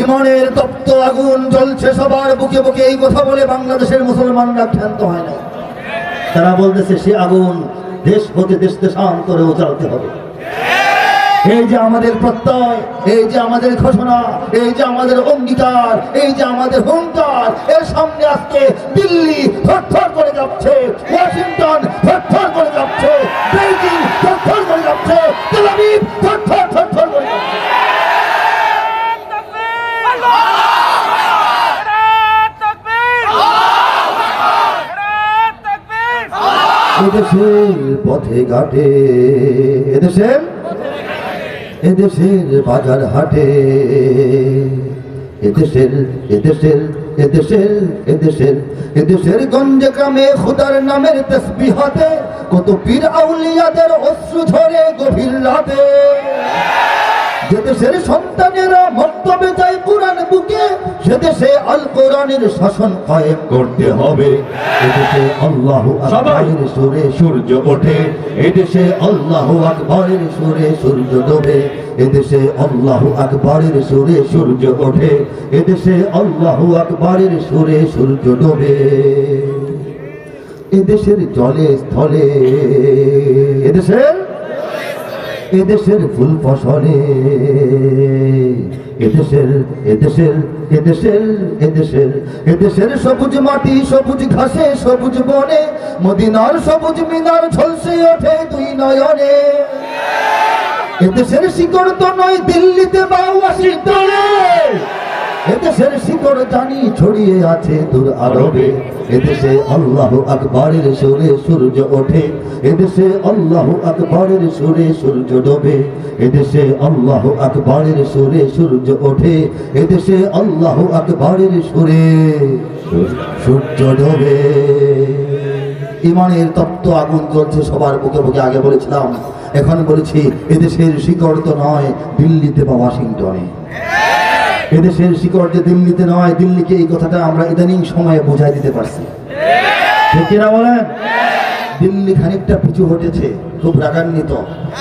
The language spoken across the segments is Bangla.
ইমানের তপ্ত আগুন জ্বলছে সবার বুকে বুকে। এই কথা বলে বাংলাদেশের মুসলমানরা ক্ষান্ত হয় না। তারা বলতেছে সে আগুন দেশ হতে দেশ দেশান্তরেও জ্বালতে হবে। এই যে আমাদের প্রত্যয়, এই যে আমাদের ঘোষণা, এই যে আমাদের অঙ্গীকার, এই যে আমাদের হুঙ্কার, এর সামনে আজকে দিল্লি থরথর করে যাচ্ছে, ওয়াশিংটন থরথর করে যাচ্ছে, বেইজিং থরথর করে যাচ্ছে, তেল আবিব থরথর থরথর করে যাচ্ছে। এদেশের পথে ঘাটে, এদেশের বাজার হাটে, এদেশের গঞ্জে গ্রামে খুদার নামের তসবিহাতে কত পীর আউলিয়াদের অশ্রু ঝরে গভীর রাতে। যে দেশের সন্তানেরা মক্তবে যায় কোরআন বুকে, সে দেশে আল কোরআনের শাসন কায়েম করতে হবে। এদেশে আল্লাহু আকবারের সুরে সূর্য ওঠে, এদেশে আল্লাহু আকবারের সুরে সূর্য ডোবে। এদেশে আল্লাহু আকবারের সুরে সূর্য ওঠে, এদেশে আল্লাহু আকবারের সুরে সূর্য ডোবে। এদেশের জলে স্থলে, এদেশের ফুল ফসলে, এদেশের সবুজ মাটি সবুজ ঘাসে সবুজ বনে, মদিনার সবুজ মিনার ঝলসে ওঠে দুই নয়নে। এদেশের শিকড় তো নয় দিল্লিতে বা ওয়াশিংটনে, এদেশের শিকড় জানি ছড়িয়ে আছে দূর আরবে। এদেশে আল্লাহু আকবারের সুরে সূর্য ওঠে, এদেশে আল্লাহু আকবারের সুরে সূর্য ডোবে। এদেশে আল্লাহু আকবারের সুরে সূর্য ওঠে, এদেশে আল্লাহু আকবারের সুরে সূর্য ডোবে। ইমানের তপ্ত আগুন জ্বলছে সবার বুকে বুকে। আগে বলেছিলাম, এখন বলেছি, এদেশের শিকড় তো নয় দিল্লিতে বা ওয়াশিংটনে। এদেশের শিকড় যে দিল্লিতে নয়, দিল্লিকে এই কথাটা আমরা ইদানিং সময়ে বোঝাই দিতে পারছি, ঠিক কিনা বলেন? দিল্লি খানিকটা পিছু হটেছে, খুব রাগান্বিত।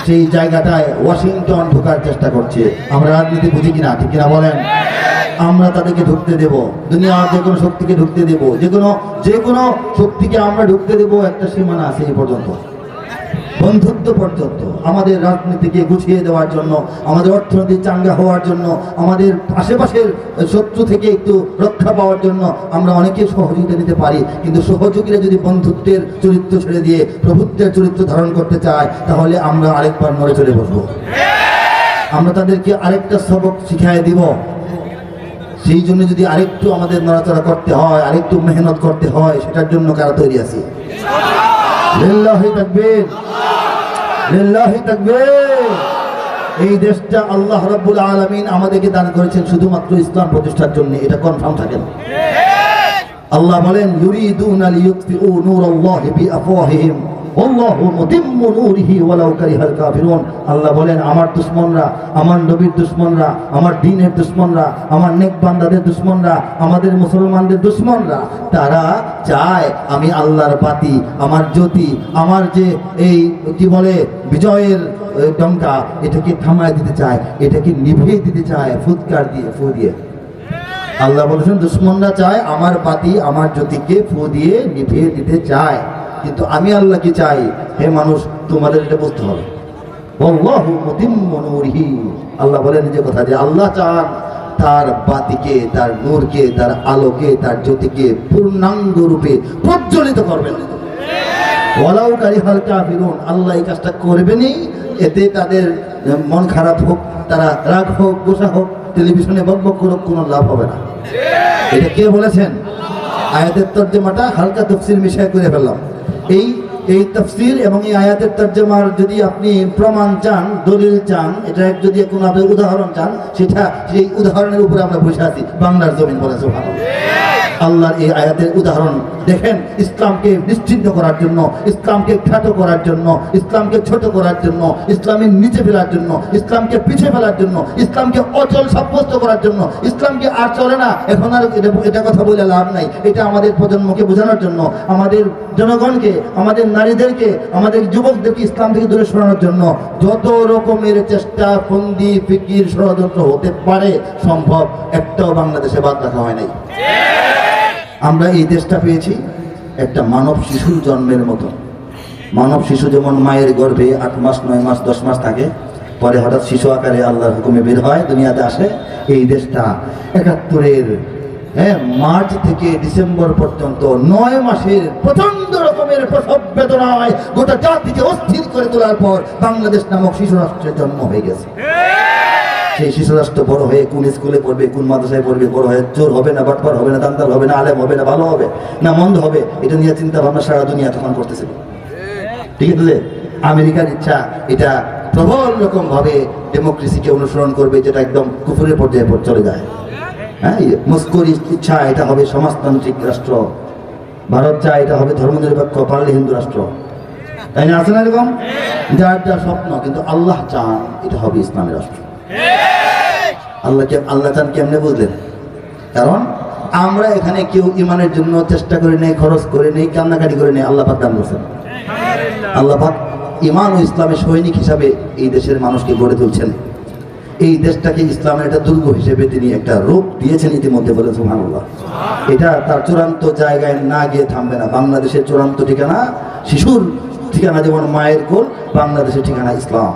সেই জায়গাটায় ওয়াশিংটন ঢোকার চেষ্টা করছে। আমরা রাজনীতি বুঝি কিনা, ঠিক কিনা বলেন? আমরা তাদেরকে ঢুকতে দেব, দুনিয়ার যে কোনো শক্তিকে ঢুকতে দেব, যে কোনো শক্তিকে আমরা ঢুকতে দেব। একটা সীমানা আছে এই পর্যন্ত, বন্ধুত্ব পর্যন্ত। আমাদের রাজনীতিকে গুছিয়ে দেওয়ার জন্য, আমাদের অর্থনীতি চাঙ্গা হওয়ার জন্য, আমাদের আশেপাশের শত্রু থেকে একটু রক্ষা পাওয়ার জন্য আমরা অনেকে সহযোগিতা নিতে পারি। কিন্তু সহযোগীরা যদি বন্ধুত্বের চরিত্র ছেড়ে দিয়ে প্রভুত্বের চরিত্র ধারণ করতে চায়, তাহলে আমরা আরেকবার নড়ে চড়ে বসবো। আমরা তাদেরকে আরেকটা সবক শিখিয়ে দিব। সেই জন্য যদি আরেকটু আমাদের নড়াচড়া করতে হয়, আরেকটু মেহনত করতে হয়, সেটার জন্য কারা তৈরি আছি? লিল্লাহি তাকবীর, লিল্লাহি তাকবীর। এই দেশটা আল্লাহ রাব্বুল আলামিন আমাদেরকে দান করেছেন শুধুমাত্র ইসলাম প্রতিষ্ঠার জন্য, এটা কনফার্ম থাকেন। আল্লাহ বলেন, ইউরিদুনা লিইউতফিউ নূরাল্লাহি বিআফওয়াহিহিম আল্লাহু মুতিম্মু নূরিহি ওয়ালাউ কারিহাল কাফিরুন। আল্লাহ বলেন, আমার দুশমনরা, আমার নবীর দুশমনরা, আমার দ্বীনের দুশমনরা, আমার নেক বান্দাদের দুশমনরা, আমাদের মুসলমানদের দুশমনরা, তারা চায় আমি আল্লাহর বাতি, আমার জ্যোতি, আমার যে এই কি বলে বিজয়ের ডঙ্কা, এটাকে থামায় দিতে চায়, এটাকে নিভিয়ে দিতে চায় ফুৎকার দিয়ে, ফু দিয়ে। আল্লাহ বলেছেন, দুশমনরা চায় আমার বাতি, আমার জ্যোতিকে ফু দিয়ে নিভিয়ে দিতে চায়। কিন্তু আমি আল্লাহ কি চাই? হে মানুষ, তোমাদের এটা বুঝতে হবে। আল্লাহু মুতিম্মু নূরিহি, আল্লাহ বলেন যে কথা, যে আল্লাহ চান তার বাতিকে, তার নূরকে, তার আলোকে, তার জ্যোতিকে পূর্ণাঙ্গ রূপে প্রজ্বলিত করবেন। ওয়ালাউ কারিহাল কাফিরুন, আল্লাহ এই কাজটা করবেনই। এতে তাদের মন খারাপ হোক, তারা রাগ হোক, গোসা হোক, টেলিভিশনে বকবক করুক, কোনো লাভ হবে না। এটা কে বলেছেন? আয়াতের তর্জমাটা হালকা তাফসীর মিশায় করে ফেললাম। এই তাফসীর এবং এই আয়াতের তর্জমার যদি আপনি প্রমাণ চান, দলিল চান, এটা যদি কোনো আপনি উদাহরণ চান, সেটা সেই উদাহরণের উপরে আমরা বসে আছি বাংলার জমিন। বলে সুবহানাল্লাহ। আল্লাহর এই আয়াতের উদাহরণ দেখেন, ইসলামকে নিশ্চিহ্ন করার জন্য, ইসলামকে খ্যাত করার জন্য, ইসলামকে ছোট করার জন্য, ইসলামের নিচে ফেলার জন্য, ইসলামকে পিছিয়ে ফেলার জন্য, ইসলামকে অচল সাব্যস্ত করার জন্য, ইসলামকে আর চলে না এখন আর এটা কথা বলে লাভ নাই, এটা আমাদের প্রজন্মকে বোঝানোর জন্য, আমাদের জনগণকে, আমাদের নারীদেরকে, আমাদের যুবকদেরকে ইসলাম থেকে দূরে সরানোর জন্য যত রকমের চেষ্টা, ফন্দি, ফিকির, ষড়যন্ত্র হতে পারে সম্ভব, একটাও বাংলাদেশে বাদ রাখা হয় নাই। আমরা এই দেশটা পেয়েছি একটা মানব শিশুর জন্মের মতো। মানব শিশু যেমন মায়ের গর্ভে 8 মাস, 9 মাস, 10 মাস থাকে, পরে হঠাৎ শিশু আকারে আল্লাহর হুকুমে বের হয়, দুনিয়াতে আসে। এই দেশটা 71-এর মার্চ থেকে ডিসেম্বর পর্যন্ত 9 মাসের প্রচন্ড রকমের প্রসব বেদনায় গোটা জাতিকে অস্থির করে তোলার পর বাংলাদেশ নামক শিশু রাষ্ট্রের জন্ম হয়ে গেছে। সেই শিশু রাষ্ট্র বড় হয়ে কোন স্কুলে পড়বে, কোন মাদ্রাসায় পড়বে, বড় হয়ে চোর হবে না, বাটপার হবে না, দান্দাল হবে না, আলেম হবে না, ভালো হবে না মন্দ হবে, এটা নিয়ে চিন্তা ভাবনা সারা দুনিয়া তখন করতেছিল। ঠিক আছে, আমেরিকার ইচ্ছা এটা প্রবল রকম ভাবে ডেমোক্রেসিকে অনুসরণ করবে, যেটা একদম কুফুরের পর্যায়ে চলে যায়। হ্যাঁ, মস্কোর ইচ্ছা এটা হবে সমাজতান্ত্রিক রাষ্ট্র, ভারত চায় এটা হবে ধর্মনিরপেক্ষ, পারলে হিন্দু রাষ্ট্র, তাই না? আছে না এরকম? যার যা স্বপ্ন, কিন্তু আল্লাহ চান এটা হবে ইসলামের রাষ্ট্র। আল্লাহ চান কেমনে বুঝলেন? কারণ আমরা এখানে কেউ ইমানের জন্য চেষ্টা করে নেই, খরচ করে নেই, কান্নাকাটি করে নেই, আল্লাহ পাক দান করছেন। আল্লাহ পাক ইমান ও ইসলামের সৈনিক হিসাবে এই দেশের মানুষকে গড়ে তুলছেন। এই দেশটাকে ইসলামের একটা দুর্গ হিসেবে তিনি একটা রূপ দিয়েছেন ইতিমধ্যে, বলে সুবহানাল্লাহ। এটা তার চূড়ান্ত জায়গায় না গিয়ে থামবে না। বাংলাদেশের চূড়ান্ত ঠিকানা শিশুর ঠিকানা যেমন মায়ের কোল, বাংলাদেশের ঠিকানা ইসলাম।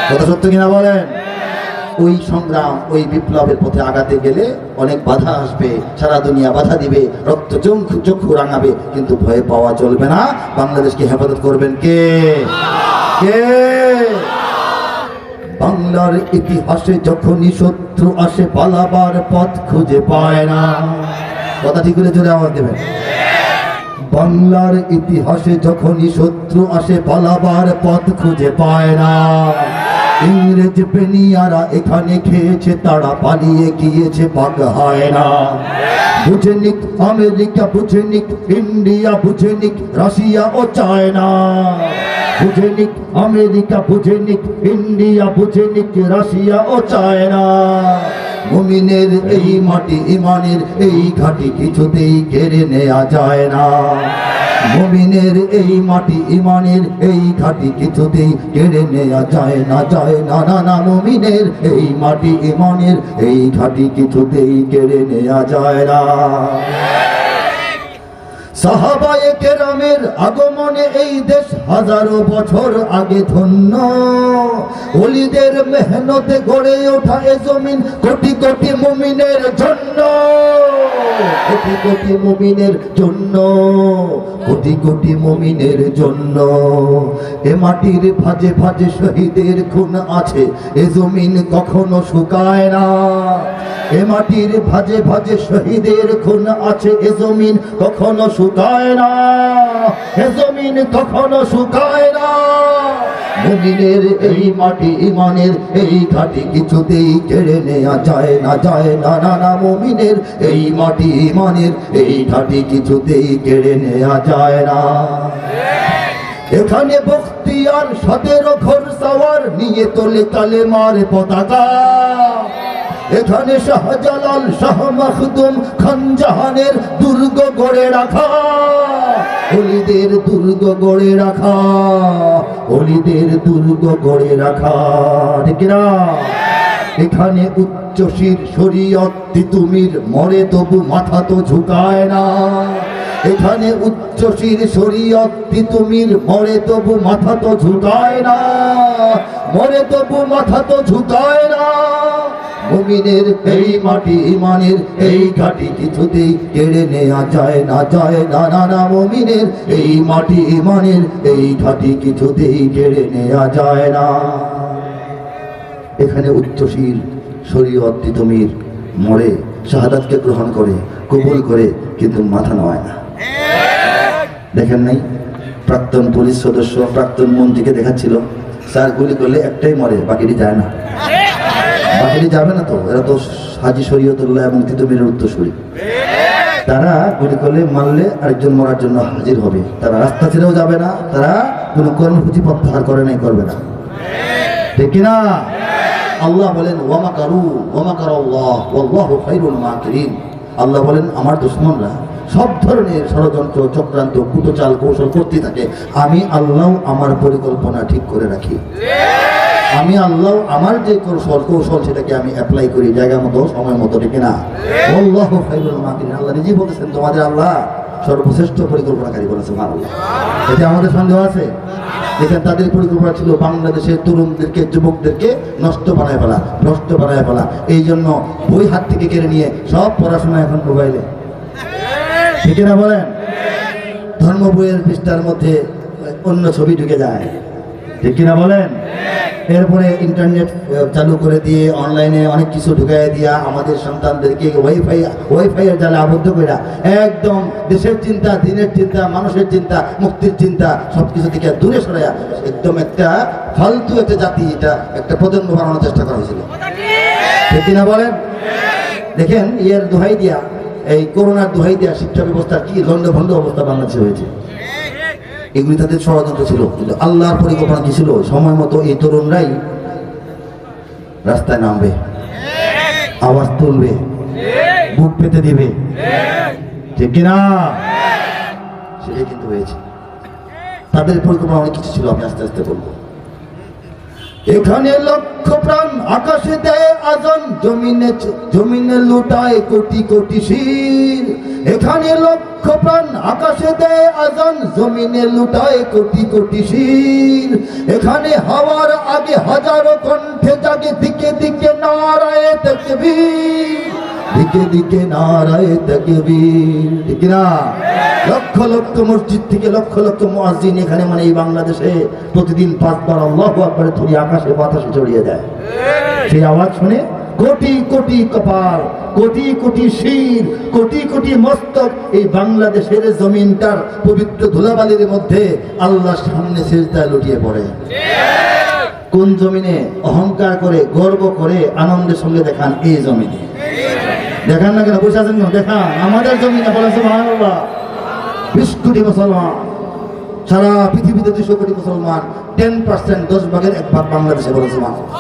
কথা সত্য কিনা বলেন? ওই সংগ্রাম, ওই বিপ্লবের পথে আগাতে গেলে অনেক বাধা আসবে, সারা দুনিয়া বাধা দিবে, রক্ত চক্ষু রাঙাবে, কিন্তু ভয় পাওয়া চলবে না। বাংলাদেশকে হেফাজত করবেন কে? কে? বাংলার ইতিহাসে যখনই শত্রু আসে, পালাবার পথ খুঁজে পায় না। কথা ঠিক করে জোরে আওয়াজ দেবেন। বাংলার ইতিহাসে যখনই শত্রু আসে, পালাবার পথ খুঁজে পায় না। ইংরেজ বেনিয়ারা এখানে খেয়েছে, তারা পালিয়ে গিয়েছে, পাক হয় না। বুঝে নিক আমেরিকা, বুঝে নিক ইন্ডিয়া, বুঝে নিক রাশিয়া ও চায়না। বুঝে নিক আমেরিকা, বুঝে নিক ইন্ডিয়া, বুঝে নিক রাশিয়া ও চায়না। মুমিনের এই মাটি, ইমানের এই ঘাটি কিছুতেই কেড়ে নেওয়া যায় না। মুমিনের এই মাটি, ইমানের এই ঘাটি কিছুতেই কেড়ে নেওয়া যায় না, যায় না, না না। মুমিনের এই মাটি, ইমানের এই ঘাটি কিছুতেই কেড়ে নেওয়া যায় না। সাহাবায়ে কেরামের আগমনে এই দেশ হাজারো বছর আগে ধন্য। ওলিদের মেহনতে গড়ে ওঠা এ জমিন কোটি কোটি মুমিনের জন্য, কোটি কোটি মুমিনের জন্য, কোটি কোটি মুমিনের জন্য। এ মাটির ভাজে ভাজে শহীদের খুন আছে, এ জমিন কখনো শুকায় না। এ মাটির ভাজে ভাজে শহীদের খুন আছে, এ জমিন কখনো শুকায় না, এ জমিন কখনো শুকায় না। মুমিনের এই মাটি, ইমানের এই ঘাটি কিছুতেই কেড়ে নেওয়া যায় না, যায় না, না না। মুমিনের এই মাটি, ইমানের এই ঘাটি কিছুতেই কেড়ে নেওয়া যায় না। এখানে বখতিয়ার 17 ঘোড়সওয়ার নিয়ে তোলে কালেমার পতাকা। এখানে শাহজালাল, শাহ মখদুম, খান জাহানের দুর্গ গড়ে রাখা, ওলিদের দুর্গ গড়ে রাখা, ওলিদের দুর্গ গড়ে রাখা, ঠিক না? এখানে উচ্চশির শরীয়ত তিতুমির মরে তবু মাথা তো ঝুঁকায় না। এখানে উচ্চশির শরীয়ত তিতুমির মরে তবু মাথা তো ঝুঁকায় না, মরে তবু মাথা তো ঝুঁকায় না। মুমিনের এই মাটি, ইমানের এই ঘাটি কিছুতেই কেড়ে নেওয়া যায় না, যায় না, না না। মুমিনের এই মাটি, ইমানের এই ঘাটি কিছুতেই কেড়ে নেওয়া যায় না। এখানে উচ্চশীল শরীয়ত তিতুমির মরে, শাহাদাতকে গ্রহণ করে, কবুল করে, কিন্তু মাথা নেওয়ায় না। দেখেন নাই প্রাক্তন পুলিশ সদস্য, প্রাক্তন মন্ত্রীকে দেখাচ্ছিল, স্যার গুলি করলে একটাই মরে, বাকিটি যায় না। বাকিটি যাবে না তো, এরা তো হাজী শরীয়তুল্লাহ এবং তিতুমিরের উত্তরসূরি। তারা গুলি করলে মারলে আরেকজন মরার জন্য হাজির হবে, তারা রাস্তা ছেড়েও যাবে না, তারা কোনো কর্মসূচি প্রত্যাহার করে নাই, করবে না, ঠিক কিনা? আল্লাহ বলেন ওয়ামাকারু ওয়ামাকারাল্লাহ ওয়াল্লাহু খায়রুল মাকিরিন। আল্লাহ বলেন আমার দুশমনরা সব ধরনের ষড়যন্ত্র চক্রান্ত কুটচাল কৌশল করতে থাকে, আমি আল্লাহ আমার পরিকল্পনা ঠিক করে রাখি। আমি আল্লাহ আমার যে কৌশল সেটাকে আমি অ্যাপ্লাই করি জায়গা মতো সময় মতো, ঠিক না? আল্লাহু খায়রুল মাকিরিন। আল্লাহ নিজেই বলেছেন তোমাদের আল্লাহ সর্বশ্রেষ্ঠ পরিকল্পনাকারী বলেছে। সুবহানাল্লাহ। এটা আমাদের সন্দেহ আছে? দেখেন তাদের পরিকল্পনা ছিল বাংলাদেশের তরুণদেরকে যুবকদেরকে নষ্ট বানায় ফেলা, ভ্রষ্ট বানায় ফেলা। এই জন্য বই হাত থেকে কেড়ে নিয়ে সব পড়াশোনা এখন মোবাইলে, ঠিক না বলেন? ধর্ম বইয়ের পৃষ্ঠার মধ্যে অন্য ছবি ঢুকে যায়, ঠিক কিনা বলেন? এরপরে ইন্টারনেট চালু করে দিয়ে অনলাইনে অনেক কিছু ঢুকাই দিয়া আমাদের সন্তানদেরকে ওয়াইফাইয়ের জালে আবদ্ধ করে একদম দেশের চিন্তা, দিনের চিন্তা, মানুষের চিন্তা, মুক্তির চিন্তা সবকিছু থেকে দূরে সরাইয়া একদম একটা ফালতু একটা জাতি, এটা একটা প্রজন্ম বানানোর চেষ্টা করা হয়েছিল, ঠিক কিনা বলেন? দেখেন এর দোহাই দিয়া, এই করোনার দোহাই দিয়া শিক্ষা ব্যবস্থার কি লন্ডভন্ড অবস্থা বাংলাদেশে হয়েছে। এগুলি তাদের ষড়যন্ত্র ছিল, কিন্তু আল্লাহর পরিকল্পনা কি ছিল? সময় মতো এই তরুণরাই রাস্তায় নামবে, আওয়াজ তুলবে, বুক পেতে দিবে, ঠিক কিনা? সেটাই কিন্তু হয়েছে। তাদের পরিকল্পনা অনেক কিছু ছিল, আমি আস্তে আস্তে বলবো। এখানে লক্ষ প্রাণ আকাশে দেয় আজান, জমিনে লুটায় কোটি কোটি শির। এখানে লক্ষ প্রাণ আকাশে দেয় আজান, জমিনে লুটায় কোটি কোটি শির। এখানে হাওয়ার আগে হাজারো কণ্ঠে জাগে, দিকে দিকে নারায়ে তাকবীর, দিকে দিকে নারায়ে তাকবীর, ঠিক না? লক্ষ লক্ষ মসজিদ থেকে লক্ষ লক্ষ মুয়াজ্জিন এখানে, মানে এই বাংলাদেশে প্রতিদিন 5 বার আল্লাহু আকবার ধরে আকাশে বাতাসে ছড়িয়ে দেয়। সেই আওয়াজ শুনে কোটি কোটি কপাল, কোটি কোটি শির, কোটি কোটি মস্তক এই বাংলাদেশের জমিনটার পবিত্র ধুলাবালির মধ্যে আল্লাহর সামনে সিজদায় লুটিয়ে পড়ে। কোন জমিনে? অহংকার করে, গর্ব করে, আনন্দের সঙ্গে দেখান এই জমিনে। দেখান না কেন? বসে আছেন কেন? দেখান আমাদের জমিনে। বলেন সুবহানাল্লাহ। 20 কোটি মুসলমান, সারা পৃথিবীতে 200 কোটি মুসলমান, 10%, 10 ভাগের 1 ভাগ বাংলাদেশে। বলেন সুবহানাল্লাহ।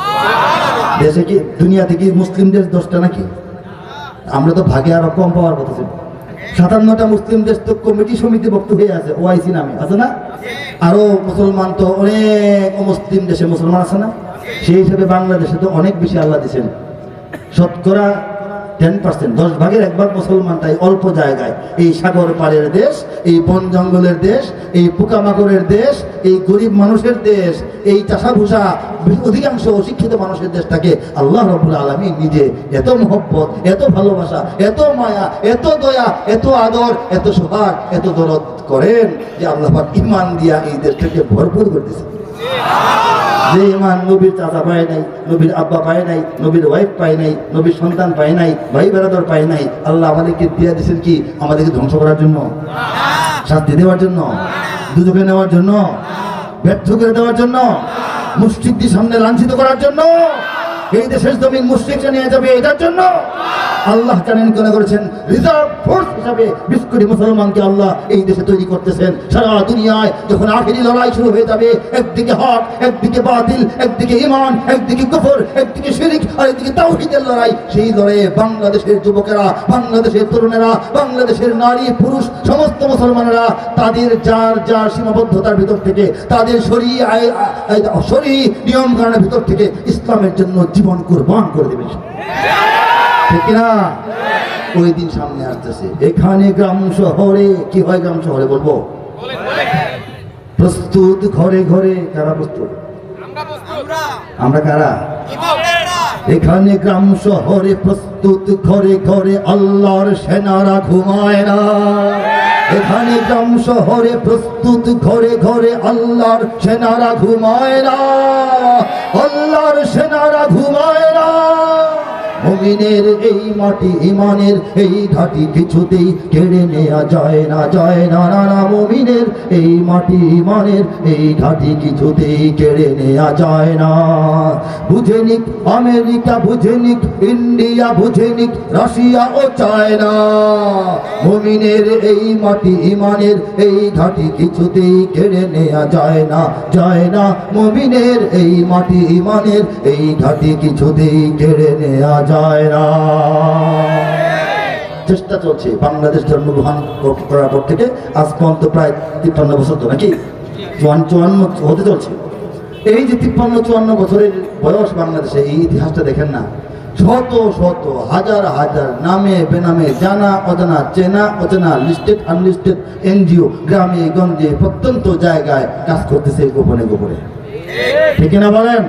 দেশে কি দুনিয়াতে কি মুসলিমদের 10টা নাকি? আমরা তো ভাগে আরো কম পাওয়ার কথা ছিল। 57টা মুসলিম দেশ তো কমিটি সমিতি ভুক্ত হয়ে আছে, ওআইসি নামে আছে না? আরো মুসলমান তো অনেক মুসলিম দেশে মুসলমান আছে না? সেই হিসাবে বাংলাদেশে তো অনেক বেশি আল্লাহ দিয়েছেন। শতকরা 10%, 10 ভাগের 1 ভাগ মুসলমান। তাই অল্প জায়গায় এই সাগর পাড়ের দেশ, এই বন জঙ্গলের দেশ, এই পোকামাকড়ের দেশ, এই গরিব মানুষের দেশ, এই চাষাভুষা অধিকাংশ অশিক্ষিত মানুষের দেশটাকে আল্লাহ রাব্বুল আলামিন নিজে এত মহব্বত, এত ভালোবাসা, এত মায়া, এত দয়া, এত আদর, এত সোহাগ, এত দরদ করেন যে আল্লাহ পাক ঈমান দিয়া এই দেশটাকে ভরপুর করে দিয়েছেন। যে ইমান নবীর চাচা পায় নাই, নবীর আব্বা পায় নাই, নবীর ওয়াইফ পায় নাই, নবীর সন্তান পায় নাই, ভাই বেরাদর পায় নাই, আল্লাহ আমাদেরকে দিয়ে দিয়েছেন কি? আমাদেরকে ধ্বংস করার জন্য, শাস্তি দেওয়ার জন্য, দুজকে নেওয়ার জন্য, ব্যর্থ করে দেওয়ার জন্য, মুশরিকদের সামনে লাঞ্ছিত করার জন্য। এই দেশের জমিন মুশরিকরা নিয়ে যাবে এটার জন্য আল্লাহ জানেন কেন করেছেন? রিজার্ভ ফোর্স হিসাবে 20 কোটি মুসলমানকে আল্লাহ এই দেশে তৈরি করতেছেন। সারা দুনিয়ায় যখন আখেরি লড়াই শুরু হয়ে যাবে, একদিকে হক, একদিকে বাতিল, একদিকে ঈমান, একদিকে কুফর, একদিকে শিরক, আর একদিকে তাওহীদের লড়াই, সেই লড়াইয়ে বাংলাদেশের যুবকেরা, বাংলাদেশের তরুণেরা, বাংলাদেশের নারী পুরুষ সমস্ত মুসলমানেরা তাদের যার যার সীমাবদ্ধতার ভিতর থেকে, তাদের শরীয়ী নিয়ম কানুনের ভিতর থেকে ইসলামের জন্য জীবন কুরবান করে দেবে, ঠিক না? ওই দিন সামনে আসতেছে। এখানে গ্রাম শহরে কি হয়? গ্রাম শহরে বলবো প্রস্তুত, ঘরে ঘরে। কারা প্রস্তুত? আমরা। কারা? এখানে গ্রাম শহরে প্রস্তুত, ঘরে ঘরে আল্লাহর সেনারা ঘুমায় না। এখানে গ্রাম শহরে প্রস্তুত, ঘরে ঘরে আল্লাহর সেনারা ঘুমায় না, আল্লাহর সেনারা ঘুমায় না। মুমিনের এই মাটি ইমানের এই ঘাটি কিছুতেই কেড়ে নেওয়া যায় না, যায় না, না, না। মুমিনের এই মাটি ইমানের এই ঘাটি কিছুতেই কেড়ে নেওয়া যায় না। বুঝে নিক আমেরিকা, বুঝে নিক ইন্ডিয়া, বুঝে নিক রাশিয়া ও চায়না, মুমিনের এই মাটি ইমানের এই ঘাটি কিছুতেই কেড়ে নেওয়া যায় না, যায় না। মুমিনের এই মাটি ইমানের এই ঘাটি কিছুতেই কেড়ে নেওয়া যায় না। চেষ্টা চলছে বাংলাদেশ জন্মগ্রহণ করার পর থেকে আজ পর্যন্ত প্রায় 53 বছর, তো নাকি 54 হতে চলছে। এই যে 53-54 বছরের বয়স বাংলাদেশে, এই ইতিহাসটা দেখেন না, শত শত হাজার হাজার নামে বেনামে জানা অজানা চেনা অচেনা লিস্টেড আনলিস্টেড এনজিও গ্রামে গঞ্জে প্রত্যন্ত জায়গায় কাজ করতেছে গোপনে গোপনে, ঠিক না বলেন?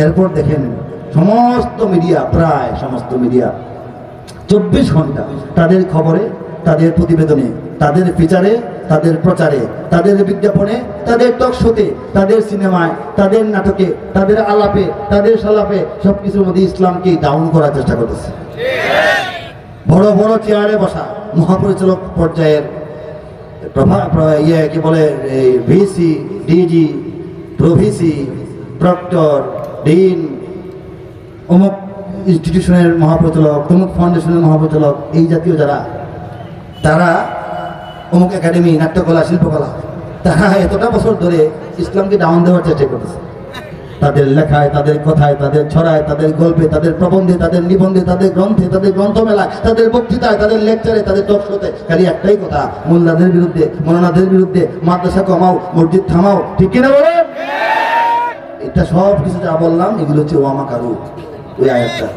এরপর দেখেন সমস্ত মিডিয়া, প্রায় সমস্ত মিডিয়া 24 ঘন্টা তাদের খবরে, তাদের প্রতিবেদনে, তাদের ফিচারে, তাদের প্রচারে, তাদের বিজ্ঞাপনে, তাদের টক শোতে, তাদের সিনেমায়, তাদের নাটকে, তাদের আলাপে, তাদের সালাপে সবকিছুর মধ্যে ইসলামকে ডাউন করার চেষ্টা করতেছে। বড় বড় চেয়ারে বসা মহাপরিচালক পর্যায়ের কি বলে VC, DG, pro VC, proctor, dean, অমুক ইনস্টিটিউশনের মহাপরিচালক, অমুক ফাউন্ডেশনের মহাপরিচালক, এই জাতীয় যারা, তারা অমুক একাডেমি নাট্যকলা শিল্পকলা, তারা এতটা বছর ধরে ইসলামকে ডাউন দেওয়ার চেষ্টা করতেছে। তাদের লেখায়, তাদের কথায়, তাদের ছড়ায়, তাদের গল্পে, তাদের প্রবন্ধে, তাদের নিবন্ধে, তাদের গ্রন্থে, তাদের গ্রন্থমেলায়, তাদের বক্তৃতায়, তাদের লেকচারে, তাদের টক শোতে খালি একটাই কথা, মোল্লাদের বিরুদ্ধে, মৌলানাদের বিরুদ্ধে, মাদ্রাসা কমাও, মসজিদ থামাও, ঠিক কিনা বলে? এটা সব কিছু যা বললাম এগুলো হচ্ছে ওয়ামা কারু, ওই আয়াতটা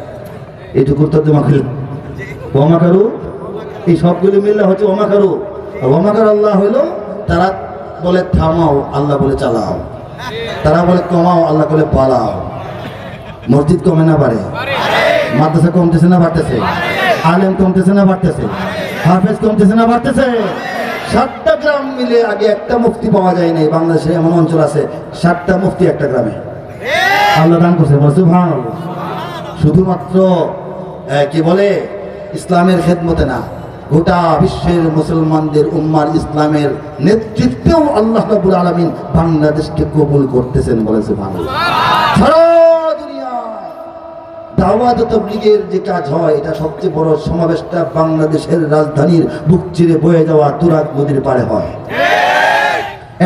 এইটুকু তর্জমা করি। ওয়ামা কারু এই সবগুলো মিললে হচ্ছে ওয়ামা কারু। আর ওয়ামা কারু আল্লাহ হইল, তারা বলে থামাও, আল্লাহ বলে চালাও, তারা বলে কমাও, আল্লাহ বলে পালাও। মসজিদ কমে না বাড়ে, মাদ্রাসা কমতেছে না বাড়তেছে, আলেম কমতেছে না বাড়তেছে, হাফেজ কমতেছে না বাড়তেছে। 7টা গ্রাম মিলে আগে একটা মুফতি পাওয়া যায় নাই। বাংলাদেশে এমন অঞ্চল আছে 7টা মুফতি একটা গ্রামে, আল্লাহ দান করছে, বলছে সুবহানাল্লাহ। শুধুমাত্র কি বলে ইসলামের খেদমতে না, গোটা বিশ্বের মুসলমানদের উম্মার ইসলামের নেতৃত্বেও আল্লাহ রাব্বুল আলামিন বাংলাদেশকে কবুল করতেছেন, বলে সুবহানাল্লাহ। সারা দুনিয়ায় দাওয়াত তাবলীগের যে কাজ হয়, এটা সবচেয়ে বড় সমাবেশটা বাংলাদেশের রাজধানীর বুক চিরে বয়ে যাওয়া তুরাগ নদীর পাড়ে হয়।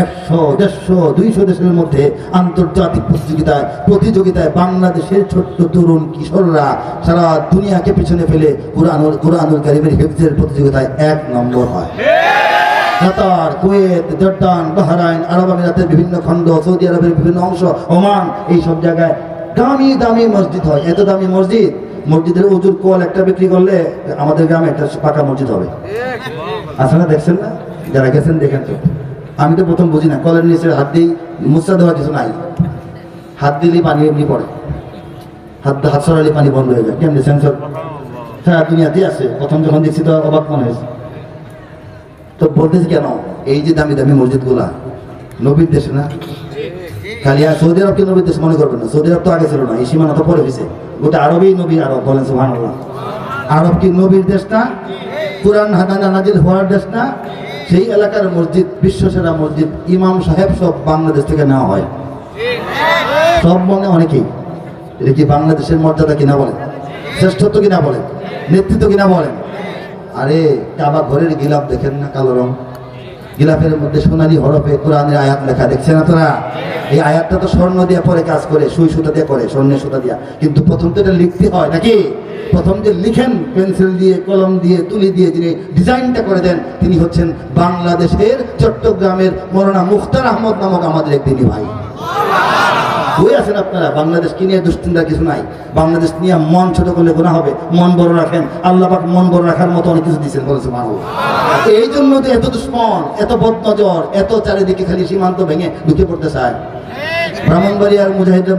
100, 150, 200 দেশের মধ্যে আন্তর্জাতিক প্রতিযোগিতায় বাংলাদেশের ছোট্ট তরুণ কিশোররা সারা দুনিয়াকে পিছনে ফেলে কুরআনুল কারীমের হিফজের প্রতিযোগিতায় 1 নম্বর হয়। কাতার, কুয়েত, জর্দান, বাহরাইন, আরব আমিরাতের বিভিন্ন খণ্ড, সৌদি আরবের বিভিন্ন অংশ, ওমান, এই সব জায়গায় দামি দামি মসজিদ হয়। এত দামি মসজিদ, মসজিদের উজুর কল একটা বিক্রি করলে আমাদের গ্রামে একটা পাকা মসজিদ হবে। আসলে দেখছেন না? যারা গেছেন দেখেন তো। আমি তো প্রথম বুঝি না, কলের নিচে হাত দিয়ে মুসা দেওয়ার কিছু নাই, হাত দিলেই পানি এমনি পড়ে, হাত সরালে পানি বন্ধ হয়ে যায়। কেমনি সেন্সর সারা দুনিয়াতে আছে। প্রথম যখন দেখছি তো অবাক মনে হয়েছে। তো বলতেছি কেন, এই যে দামি দামি মসজিদগুলা নবীর দেশে না, খালি আর সৌদি আরবকে নবীর দেশ মনে করবেন না। সৌদি আরব তো আগে ছিল না, এই সীমানা তো পরে হয়েছে। গোটা আরবেই নবী আরব, বলেন সুবহানাল্লাহ। আরব কি নবীর দেশ না? কুরআন নাজিল হওয়ার দেশ না? সেই এলাকার মসজিদ, বিশ্বসেরা মসজিদ, ইমাম সাহেব সব বাংলাদেশ থেকে নেওয়া হয়। সব মনে অনেকেই এটা কি বাংলাদেশের মর্যাদা কিনা বলেন, শ্রেষ্ঠত্ব কিনা বলেন, নেতৃত্ব কিনা বলেন। আরে কাবা ঘরের গিলাফ দেখেন না, কালো রং গিলাফের মধ্যে সোনালী হরফে কোরআনের আয়াত লেখা, দেখছেন না তোরা? এই আয়াতটা তো স্বর্ণ দিয়ে পরে কাজ করে, সুই সুতা দিয়ে করে, স্বর্ণের সুতা দিয়া। কিন্তু প্রথম তো এটা লিখতে হয় নাকি? প্রথম যে লিখেন পেন্সিল দিয়ে, কলম দিয়ে, তুলি দিয়ে, যিনি ডিজাইনটা করে দেন, তিনি হচ্ছেন বাংলাদেশের চট্টগ্রামের মৌলানা মুখতার আহমদ নামক আমাদের একদিনই ভাই। বই আছেন আপনারা, বাংলাদেশকে নিয়ে দুশ্চিন্তার কিছু নাই। বাংলাদেশ নিয়ে মন ছোট করলে গুনাহ হবে, মন বড় রাখেন। আল্লাহ পাক মন বড় রাখার মতো অনেক কিছু দিচ্ছেন, বলেছে মানুষ। এই জন্য তো এত দুশ্মন, এত বদনজর, এত চারিদিকে খালি সীমান্ত ভেঙে ঢুকে পড়তে চায়। ব্রাহ্মণবাড়িয়ার মুজাহিদরা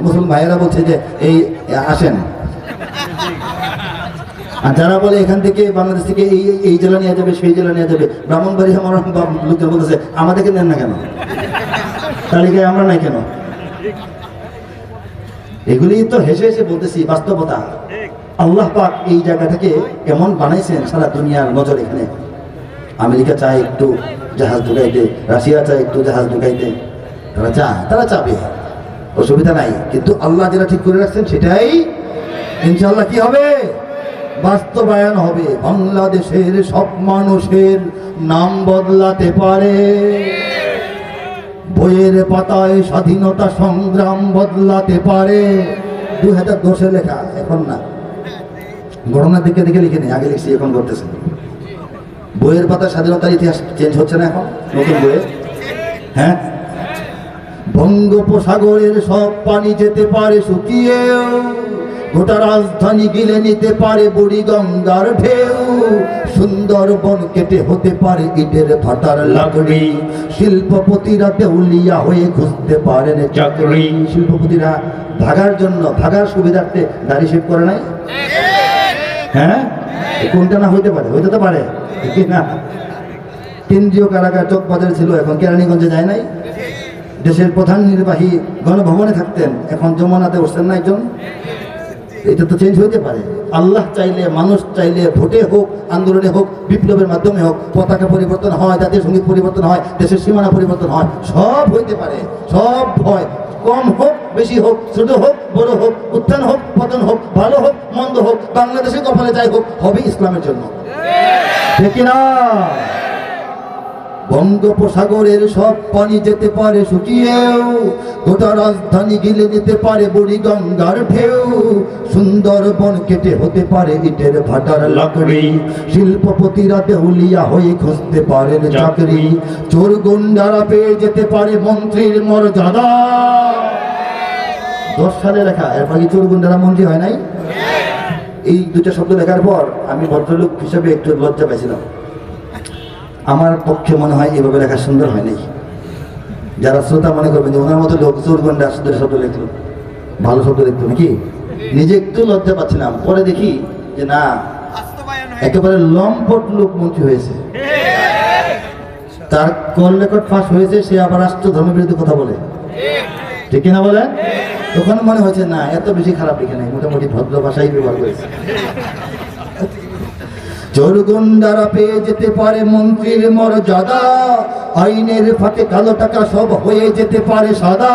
মুসলমান ভাইয়েরা বলছে যে এই আসেন, আর যারা বলে এখান থেকে বাংলাদেশ থেকে এই জেলা নিয়ে যাবে, সেই জেলা নিয়ে যাবে, ব্রাহ্মণবাড়ি আমার লোকজন বলতেছে আমাদেরকে নেন না কেন, তালিকায় আমরা নাই কেন? এগুলি তো হেসে হেসে বলতেছি, বাস্তবতা। আল্লাহ পাক এই জায়গাটাকে এমন বানাইছেন, সারা দুনিয়ার নজর এখানে। আমেরিকা চায় একটু জাহাজ ঢুকাইতে, রাশিয়া চায় একটু জাহাজ ঢুকাইতে, তারা চাবে, অসুবিধা নাই। কিন্তু আল্লাহ যেটা ঠিক করে রাখছেন সেটাই ইনশাআল্লাহ কি হবে, বাস্তবায়ন হবে। বাংলাদেশের সব মানুষের নাম বদলাতে পারে, বইয়ের পাতায় স্বাধীনতা সংগ্রাম বদলাতে পারে। 2010-এ লেখা, এখন না, ঘটনা দেখে দেখে লিখে নেই, আগে লিখছি এখন করতেছে। বইয়ের পাতায় স্বাধীনতার ইতিহাস চেঞ্জ হচ্ছে না এখন নতুন বইয়ে? হ্যাঁ, বঙ্গোপসাগরের সব পানি যেতে পারে শুকিয়ে, গোটা রাজধানী গিলে নিতে পারে বুড়িগঙ্গার ঢেউ, সুন্দরবন কেটে হতে পারে ইটের ভাটার লাকড়ি, শিল্পপতিরা দেউলিয়া হয়ে খুঁজতে পারেন চাকরি। শিল্পপতিরা ভাগার জন্য, ভাগার সুবিধার্থে দাড়ি শেভ করে নাই? হ্যাঁ, কোনটা না হইতে পারে, হইতে তো পারে না। কেন্দ্রীয় কারাগার চকবাজার ছিল, এখন কেরানীগঞ্জে যায় নাই। দেশের প্রধান নির্বাহী গণভবনে থাকতেন, এখন যমুনাতে উঠছেন না একজন। এটা তো চেঞ্জ হইতে পারে। আল্লাহ চাইলে, মানুষ চাইলে, ভোটে হোক, আন্দোলনে হোক, বিপ্লবের মাধ্যমে হোক, পতাকা পরিবর্তন হয়, জাতীয় সঙ্গীত পরিবর্তন হয়, দেশের সীমানা পরিবর্তন হয়, সব হইতে পারে। সব হয়, কম হোক বেশি হোক, ছোট হোক বড় হোক, উত্থান হোক পতন হোক, ভালো হোক মন্দ হোক, বাংলাদেশের কপালে যাই হোক, হবে ইসলামের জন্য, ঠিক না? বঙ্গোপসাগরের সব পানি যেতে পারে শুকিয়েও, গোটা রাজধানী গিলে নিতে পারে বুড়িগঙ্গার ঢেউ, সুন্দরবন কেটে হতে পারে ইটের ভাটার লাকড়ি, শিল্পপতিরা দেউলিয়া হয়ে খুঁজতে পারেন চাকরি, চোর গুন্ডারা পেয়ে যেতে পারে মন্ত্রীর মর্যাদা। 10 সালে লেখা, এরপর কি চোর গুন্ডারা মন্ত্রী হয় নাই? এই দুটা শব্দ লেখার পর আমি ভদ্রলোক হিসেবে একটু লজ্জা পাইছিলাম। আমার পক্ষে মনে হয় এভাবে লেখা সুন্দর হয়নি। যারা শ্রোতা মনে করবেন যে ওনার মতো লোক চোর গুন্ডা সুন্দর শব্দ লিখলো, ভালো শব্দ লিখতো নাকি, নিজে একটু লজ্জা পাচ্ছিলাম। পরে দেখি যে না, একেবারে লম্পট লোক মন্ত্রী হয়েছে, তার কল রেকর্ড ফাঁস হয়েছে, সে আবার রাষ্ট্র ধর্মের বিরুদ্ধে কথা বলে, ঠিক কিনা বলেন? তখন মনে হয়েছে না, এত বেশি খারাপ লিখে নাই, মোটামুটি ভদ্র ভাষাই ব্যবহার করেছে। চোর গুন্ডারা পেয়ে যেতে পারে মন্ত্রীর মর্যাদা, আইনের ফাঁকে কালো টাকা সব হয়ে যেতে পারে সাদা।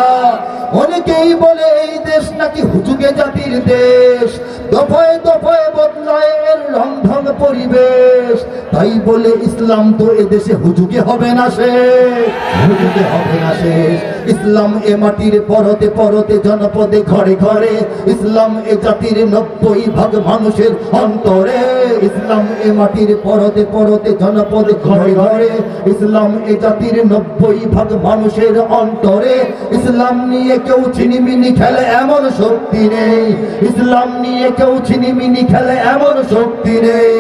অনেকেই বলে এই দেশ নাকি হুজুগে জাতির দেশ, দফায় দফায় বদলায় এর রংঢং পরিবেশ। তাই বলে ইসলাম তো এদেশে হুজুগে হবে না শেষ, হুজুগে হবে না শেষ। ইসলাম এ মাটির পরতে পরতে জনপদে ঘরে ঘরে, ইসলাম এ জাতির 90% মানুষের অন্তরে। ইসলাম এ মাটির পরতে পরতে জনপদে ঘরে ঘরে, ইসলাম এ জাতির 90% মানুষের অন্তরে। ইসলাম নিয়ে কেউ ছিনিমিনি খেলে এমন শক্তি নেই, ইসলাম নিয়ে কেউ ছিনিমিনি খেলে এমন শক্তি নেই।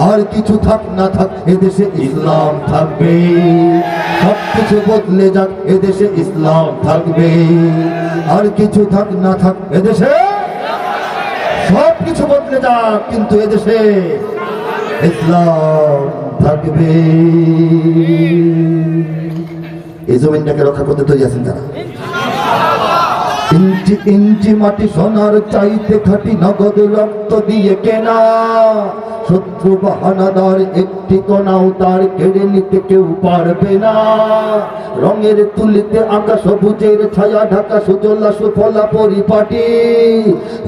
আর কিছু থাক না থাক এদেশে ইসলাম থাকবে, সবকিছু বদলে যাক এদেশে ইসলাম থাকবে। আর কিছু থাক না থাক এদেশে, সবকিছু বদলে যাক কিন্তু এদেশে ইসলাম থাকবে। এই জমিনটাকে রক্ষা করতে তৈরি আছেন তারা। ইঞ্চি ইঞ্চি মাটি সোনার চাইতে খাঁটি, নগদ রক্ত দিয়ে কেনা। শত্রু বাহানাদার একটি কণাও তার কেড়ে নিতে কেউ পারবে না। রঙের তুলিতে আঁকা সবুজের ছায়া ঢাকা সুজলা সুফলা পরিপাটি।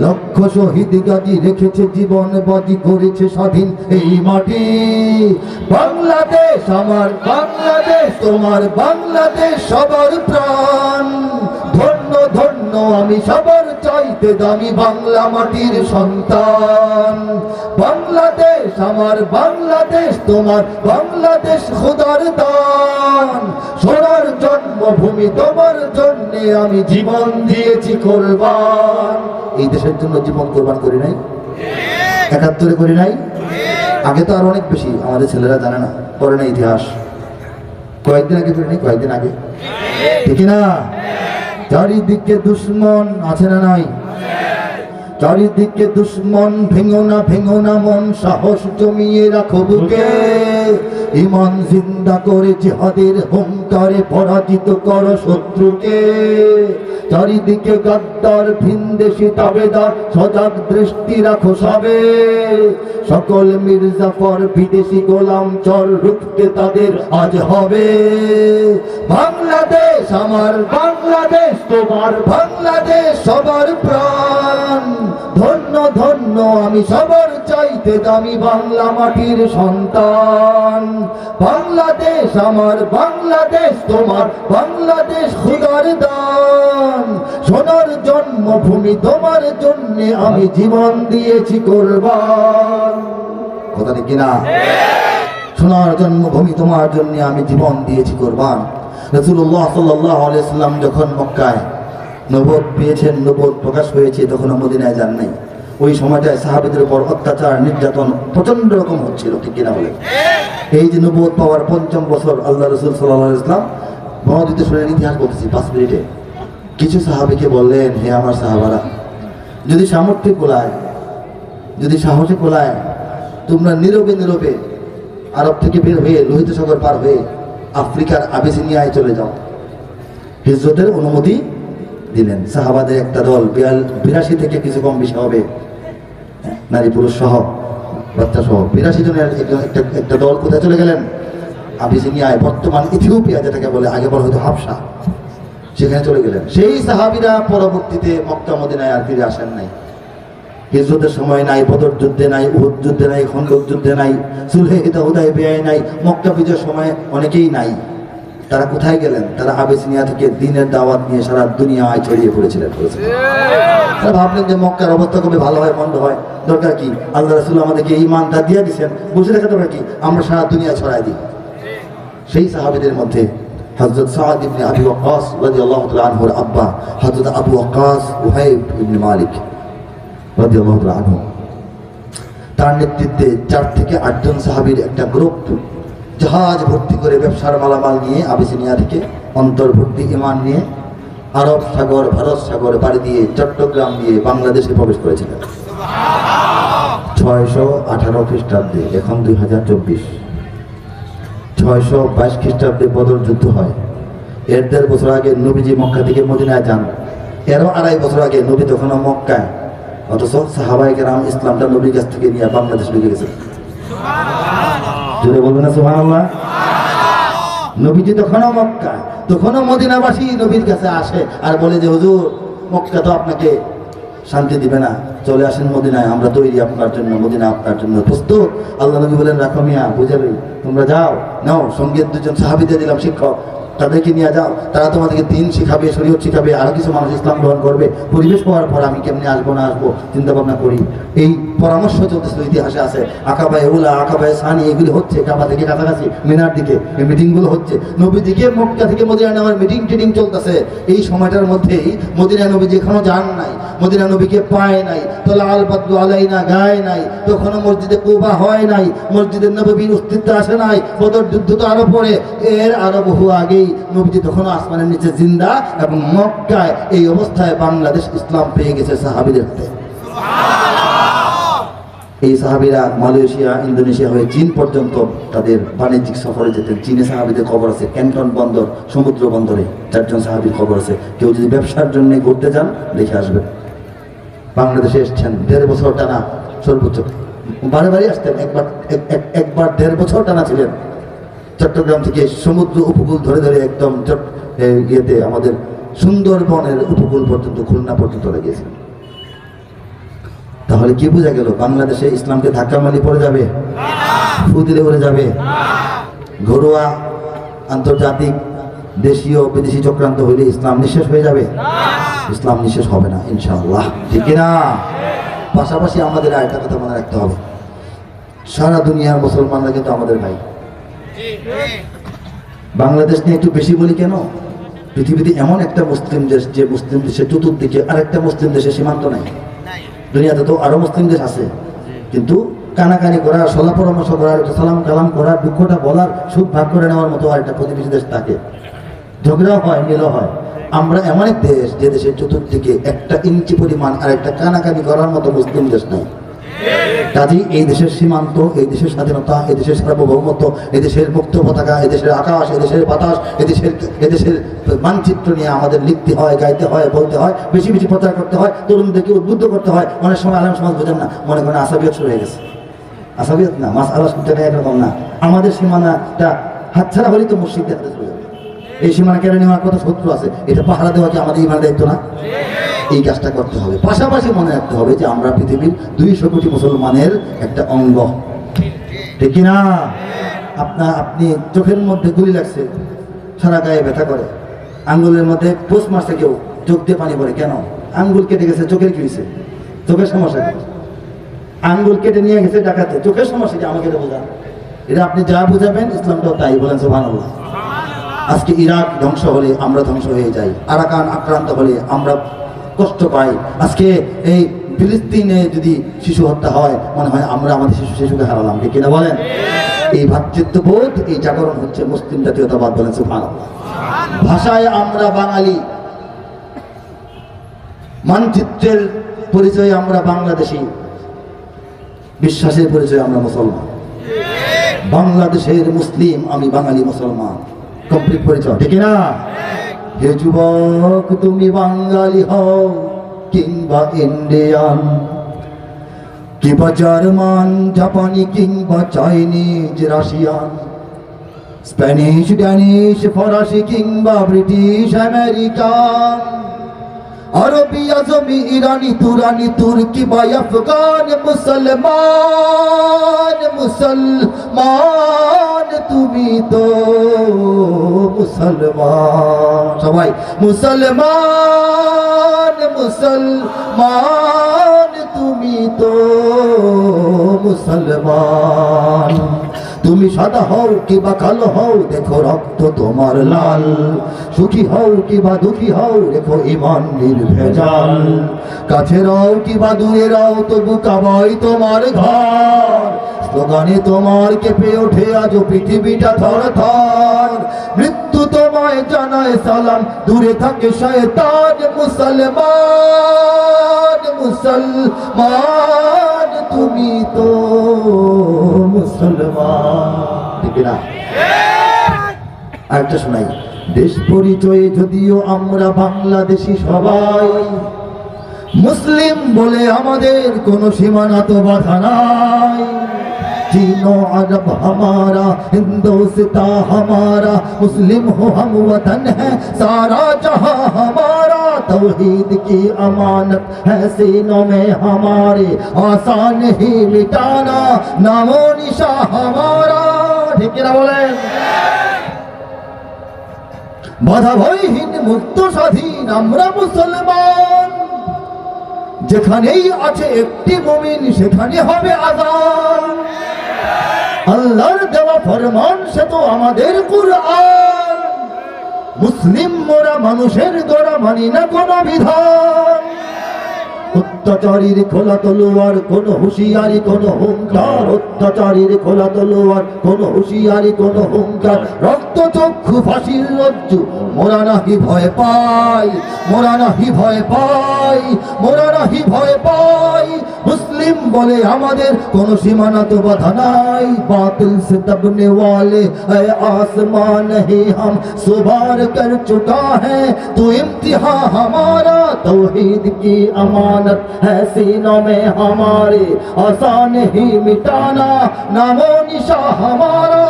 লক্ষ শহীদ গাজী রেখেছে জীবন বাজি, করেছে স্বাধীন এই মাটি। বাংলাদেশ আমার বাংলাদেশ, তোমার বাংলাদেশ সবার প্রাণ। ধন্য ধন্য আমি সবার চাইতে দামি বাংলা মাটির সন্তান। বাংলাদেশ আমার বাংলাদেশ, তোমার বাংলাদেশ খোদার দান। সোনার জন্মভূমি তোমার জন্যে আমি জীবন দিয়েছি কোরবান। এই দেশের জন্য জীবন কোরবান করি নাই? 71 করি নাই? আগে তো আর অনেক বেশি, আমাদের ছেলেরা জানে না, করে না ইতিহাস। কয়েকদিন আগে করি নাই, কয়েকদিন আগে, ঠিক না? চারিদিকে দুশ্মন আছে না নাই? চারিদিকে দুশ্মন, ভেঙো না মন, সাহস জমিয়ে রাখো বুকে। ইমান জিন্দা করে জিহাদের হুঙ্কারে পরাজিত কর শত্রুকে। চারিদিকে গাদ্দার ভিনদেশি তাবেদার, সজাগ দৃষ্টি রাখো সবে। সকল মির্জাফর বিদেশি গোলাম চর রুখতে তাদের আজ হবে। বাংলাদেশ আমার বাংলাদেশ তোমার বাংলাদেশ সবার প্রাণ। ধন্য ধন্য আমি সবার চাইতে দামি বাংলা মাটির সন্তান। বাংলাদেশ আমার বাংলাদেশ তোমার বাংলাদেশ খোদার দান। সোনার জন্মভূমি তোমার জন্যে আমি জীবন দিয়েছি কোরবান। কথা ঠিক কিনা? সোনার জন্মভূমি তোমার জন্য আমি জীবন দিয়েছি কোরবান। রাসূলুল্লাহ সাল্লাল্লাহু আলাইহি সাল্লাম যখন মক্কায় নবুয়ত পেয়েছেন, নবুয়ত প্রকাশ হয়েছে, তখন মদিনায় যান নাই। ওই সময়টায় সাহাবীদের উপর অত্যাচার নির্যাতন প্রচন্ড রকম হচ্ছিল, ঠিক কিনা বলে? এই যে নবুয়ত পাওয়ার ৫ম বছর আল্লাহ রাসূল সাল্লাল্লাহু আলাইহি সাল্লাম বর্ণিত শুনেন, ইতিহাস বলতেছি ৫ মিনিটে। কিছু সাহাবীকে বললেন, হে আমার সাহাবারা, যদি সামর্থ্য কোলায়, যদি সাহসে কোলায়, তোমরা নীরবে নীরবে আরব থেকে বের হয়ে লোহিত সাগর পার হয়ে আফ্রিকার আবিসিনিয়ায় চলে যাও। হিজরতের অনুমতি দিলেন। সাহাবাদের একটা দল ৮২ থেকে কিছু কম বেশি হবে, নারী পুরুষ সহ বাচ্চা সহ ৮২ জনের একটা দল কোথায় চলে গেলেন? আবিসিনিয়ায়, বর্তমান ইথিওপিয়া যেটাকে বলে, আগে বলা হয়তো হাবশা, সেখানে চলে গেলেন। সেই সাহাবীরা পরবর্তীতে মক্কা মদিনায় আর ফিরে আসেন নাই। হিজরতের সময় নাই, বদর যুদ্ধে নাই, উহুদ যুদ্ধে নাই, খন্দক যুদ্ধে নাই, সুলহে হুদায়বিয়ায় নাই, মক্কা বিজয়ের সময় অনেকেই নাই। তারা কোথায় গেলেন? তারা আবিসিনিয়া থেকে দ্বীনের দাওয়াত নিয়ে সারা দুনিয়ায় ছড়িয়ে পড়েছিলেন। তারা ভাবলেন যে মক্কার অবস্থা কবে ভালো হয় মন্দ হয়, দরকার কি, আল্লাহ রাসূল আমাদেরকে ঈমানটা দিয়ে দিয়েছেন, বসে রেখে দরকার কি, আমরা সারা দুনিয়া ছড়াই দিই। সেই সাহাবীদের মধ্যে হযরত সাদ ইবনে আবি ওয়াক্কাস রাদিয়াল্লাহু তাআলা আনহুর আব্বা হযরত আবু ওয়াক্কাস ওহাইব ইবনে মালিক রাদিয়াল্লাহু তাআলা আনহু, তার নেতৃত্বে ৪ থেকে ৮ জন সাহাবীর একটা গ্রুপ জাহাজ ভর্তি করে ব্যবসার মালামাল নিয়ে আবিসিনিয়া থেকে অন্তর্ভুক্তি ঈমান নিয়ে আরব সাগর, ভারত সাগর পাড়ি দিয়ে চট্টগ্রাম দিয়ে বাংলাদেশে প্রবেশ করেছিলেন। ৬১৮ খ্রিস্টাব্দে, এখন ২০২৪, ৬২২ খ্রিস্টাব্দে বদর যুদ্ধ হয়। এর ১.৫ বছর আগে নবীজি মক্কা থেকে মদিনায় যান। এরও ২.৫ বছর আগে নবী তখনও মক্কায়, অথচ সাহাবায়ে কেরাম ইসলামটা নবীর কাছ থেকে নিয়ে বাংলাদেশ ঢুকে গেছে। জোরে বলবেন না সুবহানাল্লাহ? নবীজি তখনও মক্কায়, তখনও মদিনাবাসী নবীর কাছে আসে আর বলে যে হুজুর, মক্কা তো আপনাকে শান্তি দিবে না, চলে আসেন মদিনায়, আমরা তৈরি আপনার জন্য, মদিনা আপনার জন্য প্রস্তুত। আল্লাহ নবী বলেন, রাখো মিয়া, বুঝাবে, তোমরা যাও, নাও সঙ্গে ২ জন সাহাবী দিয়ে দিলাম শিক্ষক, তাদেরকে নিয়ে যাও, তারা তোমাদেরকে দিন শিখাবে, শরীয়ত শিখাবে, আরো কিছু মানুষ ইসলাম গ্রহণ করবে। পরিবেশ পাওয়ার পর আমি কেমনি আসবো না আসবো চিন্তা ভাবনা করি। এই পরামর্শ চলতেছিল, ইতিহাসে আছে। আকাবায়ে উলা, আকাবায়ে সানি, এগুলি হচ্ছে কাবা থেকে কাছাকাছি মিনার দিকে, এই মিটিংগুলো হচ্ছে। নবীজিকে মক্কা থেকে মদিনা নেওয়ার মিটিং টিটিং চলতেছে। এই সময়টার মধ্যেই মদিনা নবীজি এখনো যান নাই, মদিনা নবীকে পায় নাই, তোলা আল বাদু আলাইনা গায় নাই, তখনও মসজিদে কুবা হয় নাই, মসজিদের নববীর অস্তিত্ব আসে নাই। বদর যুদ্ধ তো আরো পরে, এর আরো বহু আগেই নবীজি তখনও আসমানের নিচে জিন্দা, এবং মক্কায় এই অবস্থায় বাংলাদেশ ইসলাম পেয়ে গেছে সাহাবীদের হাতে। এই সাহাবীরা মালয়েশিয়া, ইন্দোনেশিয়া হয়ে চীন পর্যন্ত তাদের বাণিজ্যিক সফরে যেতেন। চীনে সাহাবীদের খবর আছে, ক্যান্টন বন্দর, সমুদ্র বন্দরে ৪ জন সাহাবীর খবর আছে। কেউ যদি ব্যবসার জন্য ঘুরতে যান দেখে আসবেন। বাংলাদেশে এসছেন ১.৫ বছর টানা, সর্বোচ্চ বারে বারে আসতেন, একবার ১.৫ বছর টানা ছিলেন। চট্টগ্রাম থেকে সমুদ্র উপকূল ধরে ধরে একদম ইয়েতে আমাদের সুন্দরবনের উপকূল পর্যন্ত, খুলনা পর্যন্ত গিয়েছিলেন। তাহলে কি বোঝা গেল? বাংলাদেশে ইসলামকে ধাক্কা মারি পড়ে যাবে, ফু দিলে উড়ে যাবে। ঘরোয়া আন্তর্জাতিক দেশীয় বিদেশি চক্রান্ত হইলে ইসলাম নিঃশেষ হয়ে যাবে? ইসলাম নিঃশেষ হবে না ইনশাআল্লাহ, ঠিক কিনা? পাশাপাশি আমাদের আরেকটা কথা মনে রাখতে হবে, সারা দুনিয়ার মুসলমানরা কিন্তু আমাদের ভাই। বাংলাদেশ নিয়ে একটু বেশি বলি কেন? পৃথিবীতে এমন একটা মুসলিম দেশ, যে মুসলিম দেশের চতুর্দিকে আরেকটা মুসলিম দেশের সীমান্ত নাই। দুনিয়াতে তো আরো মুসলিম দেশ আছে, কিন্তু কানাকানি করা, সলা পরামর্শ করার, সালাম কালাম করার, দুঃখটা বলার, সুখ ভাগ করে নেওয়ার মতো আরেকটা প্রতিবেশী দেশ থাকে। ঝগড়াও হয়, মিলও হয়। আমরা এমন এক দেশ, যে দেশের চতুর্দিকে 1 ইঞ্চি পরিমাণ আর একটা কানাকানি করার মতো মুসলিম দেশ নাই। কাজেই এই দেশের সীমান্ত, এই দেশের স্বাধীনতা, এই দেশের সার্বভৌমত্ব, এই দেশের মুক্ত পতাকা, এই দেশের আকাশ, এই দেশের বাতাস, এদেশের মানচিত্র নিয়ে আমাদের লিখতে হয়, গাইতে হয়, বলতে হয়, বেশি বেশি প্রচার করতে হয়, তরুণদেরকে উদ্বুদ্ধ করতে হয়। অনেক সময় আলেম সমাজ বোঝেন না, মনে করেন আসাবিয়ত শুরু হয়ে গেছে। আসাবিয়ত না, মাস আলাস একরকম না। আমাদের সীমানাটা হাতছাড়া হলেই তো মুশরিকদের হাতে চলে যাবে। এই সীমানা কেড়ে নেওয়ার কথা শত্রু আছে, এটা পাহারা দেওয়া কি আমাদের ইমানের দায়িত্ব না? এই কাজটা করতে হবে। পাশাপাশি মনে রাখতে হবে যে আমরা পৃথিবীর 200 কোটি মুসলমানের একটা অঙ্গ, ঠিক কিনা? আপনি চোখের মধ্যে গুলি লাগছে, সারা গায়ে ব্যথা করে, আঙ্গুলের মধ্যে পোষ মারছে কেউ, চোখ দিয়ে পানি পড়ে, কেন? আঙ্গুল কেটে গেছে, চোখের কি হয়েছে? চোখের সমস্যা কি? আঙ্গুল কেটে নিয়ে গেছে ডাকাতে, চোখের সমস্যা কি? আমাকে এটা বোঝান। এটা আপনি যা বুঝাবেন ইসলামটাও তাই, বলেন সুবহানাল্লাহ। আজকে ইরাক ধ্বংস হলে আমরা ধ্বংস হয়ে যাই, আরাকান আক্রান্ত হলে আমরা কষ্ট পাই। আজকে এই ফিলিস্তিনে যদি শিশু হত্যা হয়, মনে হয় আমরা আমাদের শিশুকে হারালাম, ঠিক কিনা বলেন? এই ভ্রাতৃত্ববোধ, এই জাগরণ হচ্ছে মুসলিম জাতীয়তাবাদ, বলেন সুবহানাল্লাহ। ভাষায় আমরা বাঙালি, মানচিত্রের পরিচয়ে আমরা বাংলাদেশি, বিশ্বাসের পরিচয়ে আমরা মুসলমান। বাংলাদেশের মুসলিম, আমি বাঙালি মুসলমান, কমপ্লিট পরিচয়, ঠিক না? হে যুবক, তুমি বাঙালি হও কিংবা ইন্ডিয়ান, কিংবা জার্মান, জাপানি, কিংবা চাইনিজ, রাশিয়ান, স্প্যানিশ, ড্যানিশ, ফরাসি, কিংবা ব্রিটিশ, আমেরিকান, আরবি, আজমি, ইরানি, তুরানি, তুর্কি বা আফগান, মুসলমান, মুসলমান তুমি তো মুসলমান, সবাই মুসলমান, মুসলমান তুমি তো মুসলমান। তুমি সাদা হও কিবা কালো হও, দেখো রক্ত তোমার লাল, সুখী হও কিবা দুঃখী হও, দেখো ঈমান নির্ভেজাল, কাছে রও কিবা দূরে রও, তবু কাবাই তোমার ঘর, স্লোগানে তোমার কেঁপে ওঠে আজ পৃথিবীটা থর থর, মৃত্যু তোমায় জানায় সালাম, দূরে থাকে শয়তান, মুসলমান, মুসলমান তুমি তো মুসলমান, ঠিক না? আরেকটা শোনাই। দেশ পরিচয়ে যদিও আমরা বাংলাদেশি সবাই, মুসলিম বলে আমাদের কোনো সীমানা তো বাধা নাই। चीनो अरब हमारा, हिंदुस्तां हमारा, मुस्लिम हो हम, वतन है सारा जहां हमारा, तौहीद की अमानत है सीनों में हमारे, आसान ही मिटाना नामो निशा हमारा, ठीक है ना? बोले बाधा भयहीन मुक्त স্বাধীন আমরা মুসলমান, যেখানেই আছে একটি মুমিন সেখানে হবে আযান, আল্লাহর দেওয়া ফরমান সে তো আমাদের কুরআন, মুসলিম মোরা মানুষের গড়া মানি না কোনো বিধান, অত্যাচারীর খোলা তলোয়ার কোনো হুঁশিয়ারি কোনো হুঙ্কার, অত্যাচারীর খোলা তলোয়ার কোনো হুঁশিয়ারি কোনো হুঙ্কার, রক্ত চক্ষু ফাঁসির রজ্জু মোরা নাহি ভয় পাই, মোরা নাহি ভয় পাই, মোরা নাহি ভয় পাই, মুসলিম বলে আমাদের কোনো সীমানা তো বাধা নাই, বাতিল সে দবনে वाले है आसमान नहीं हम सुबार कर चुका है, तो इम्तिहान हमारा तौहीद की अमानत है सीनों में हमारे, आसान ही मिटाना नामो निशा हमारा,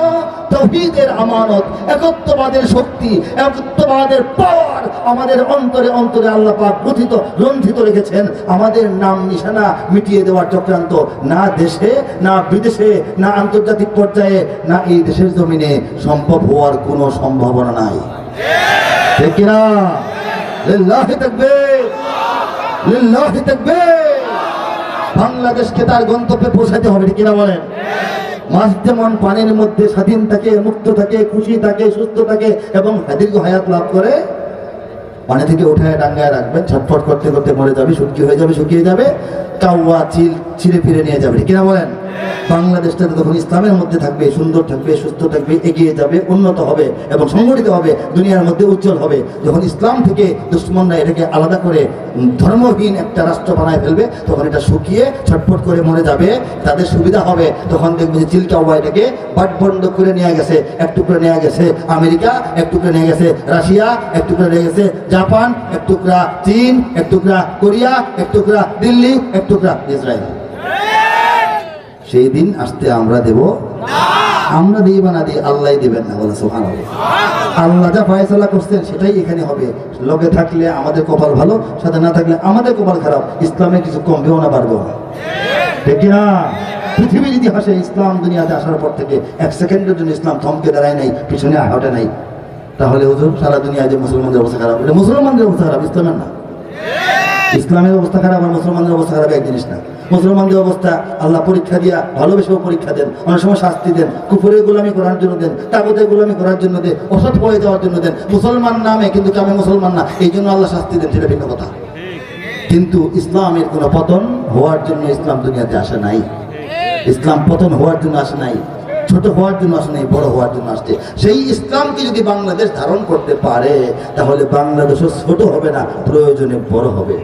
তৌহিদের আমানত, একত্ববাদের শক্তি, একত্ববাদের পাওয়ার আমাদের অন্তরে অন্তরে আল্লাহ পাক গঠিত রঞ্জিত রেখেছেন। আমাদের নাম নিশানা মিটিয়ে দেওয়ার চক্রান্ত না দেশে না বিদেশে না আন্তর্জাতিক পর্যায়ে না এই দেশের জমিনে সম্ভব হওয়ার কোনো সম্ভাবনা নাই, ঠিক কিনা? লিল্লাহি তাকবীর, লিল্লাহি তাকবীর। বাংলাদেশকে তার গন্তব্যে পৌঁছাতে হবে, ঠিক কিনা বলেন? মাছ যেমন পানির মধ্যে স্বাধীন থাকে, মুক্ত থাকে, খুশি থাকে, সুস্থ থাকে এবং দীর্ঘ হায়াত লাভ করে, পানি থেকে উঠে ডাঙ্গায় রাখবেন, ছটফট করতে করতে মরে যাবে, শুকিয়ে হয়ে যাবে, শুকিয়ে যাবে, কাউয়া, চিল ছিঁড়ে ফিরে নিয়ে যাবে, কিনা বলেন? বাংলাদেশটা তখন ইসলামের মধ্যে থাকবে, সুন্দর থাকবে, সুস্থ থাকবে, এগিয়ে যাবে, উন্নত হবে এবং সংগঠিত হবে, দুনিয়ার মধ্যে উজ্জ্বল হবে। যখন ইসলাম থেকে দুশ্মনরা এটাকে আলাদা করে ধর্মহীন একটা রাষ্ট্র বানায় ফেলবে, তখন এটা শুকিয়ে ছটফট করে মরে যাবে, তাদের সুবিধা হবে। তখন দেখবে যে চিলকাওয়া এটাকে বাটবন্ড করে নিয়ে গেছে, এক টুকরা নিয়ে গেছে আমেরিকা, এক টুকরা নিয়ে গেছে রাশিয়া, এক টুকরা নিয়ে গেছে জাপান, এক টুকরা চীন, এক টুকরা কোরিয়া, এক টুকরা দিল্লি, এক টুকরা ইসরায়েল। সেই দিন আসতে আমরা দেব, আমরা দিই বা না দিই আল্লাহ দিবেন না, বলে সুবহানাল্লাহ। আল্লাহ যা ফয়সালা করছেন সেটাই এখানে হবে। লগে থাকলে আমাদের কপাল ভালো, সাথে না থাকলে আমাদের কপাল খারাপ। ইসলামে কিছু কমবেও না বাড়বেও না, ঠিক না? পৃথিবীর ইতিহাসে ইসলাম দুনিয়াতে আসার পর থেকে এক সেকেন্ডের জন্য ইসলাম থমকে দাঁড়ায় নাই, পিছনে হাঁটে নাই। তাহলে হুজুর সারা দুনিয়ায় যে মুসলমানদের অবস্থা খারাপ, এটা মুসলমানদের অবস্থা খারাপ, ইসলামের না। ইসলামের অবস্থা খারাপ আর মুসলমানদের অবস্থা খারাপ এক জিনিস না। মুসলমানদের অবস্থা আল্লাহ পরীক্ষা দিয়া ভালোবেসেও পরীক্ষা দেন, অনেক সময় শাস্তি দেন, কুফরের গোলামি করার জন্য দেন, তাগুতের গোলামি করার জন্য দেন, অসৎ হয়ে যাওয়ার জন্য দেন। মুসলমান নামে কিন্তু আমি মুসলমান না, এই জন্য আল্লাহ শাস্তি দেন, সেটা ভিন্ন কথা। কিন্তু ইসলামের কোনো পতন হওয়ার জন্য ইসলাম দুনিয়াতে আসে নাই। ইসলাম পতন হওয়ার জন্য আসে নাই, ছোট হওয়ার জন্য আসে নাই, বড় হওয়ার জন্য আসছে। সেই ইসলামকে যদি বাংলাদেশ ধারণ করতে পারে, তাহলে বাংলাদেশও ছোট হবে না, প্রয়োজনে বড় হবে।